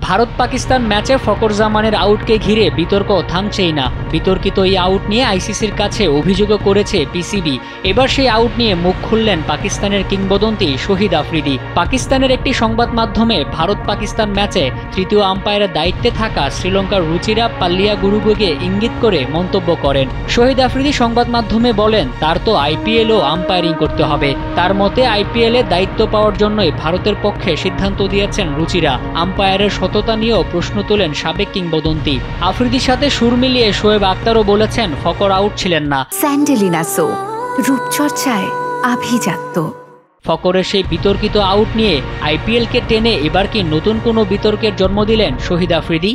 ভারত পাকিস্তান ম্যাচে ফকর জামানের আউটকে ঘিরে বিতর্ক থামছেই না। বিতর্কিত এই আউট নিয়ে আইসিসির কাছে অভিযোগও করেছে পিসিবি। এবার সেই আউট নিয়ে মুখ খুললেন পাকিস্তানের কিংবদন্তি শহীদ আফ্রিদি। পাকিস্তানের একটি সংবাদ মাধ্যমে ভারত পাকিস্তান ম্যাচে তৃতীয় আম্পায়ারের দায়িত্বে থাকা শ্রীলঙ্কার রুচিরা পাল্লিয়া গুরুগোকে ইঙ্গিত করে মন্তব্য করেন। শহীদ আফ্রিদি সংবাদ মাধ্যমে বলেন, তার তো আইপিএলও আম্পায়ারিং করতে হবে। তার মতে আইপিএলে দায়িত্ব পাওয়ার জন্যই ভারতের পক্ষে সিদ্ধান্ত দিয়েছেন রুচিরা। আম্পায়ারের সততা নিয়েও প্রশ্ন তোলেন সাবেক কিংবদন্তি। আফ্রিদির সাথে সুর মিলিয়ে শোয়েব আক্তারও বলেছেন ফকর আউট ছিলেন না। স্যান্ডেলিনা সো, রূপচর্চায় আভিজাত্য। ফকরের সেই বিতর্কিত আউট নিয়ে আইপিএলকে টেনে এবার কি নতুন কোনো বিতর্কের জন্ম দিলেন শহীদ আফ্রিদি?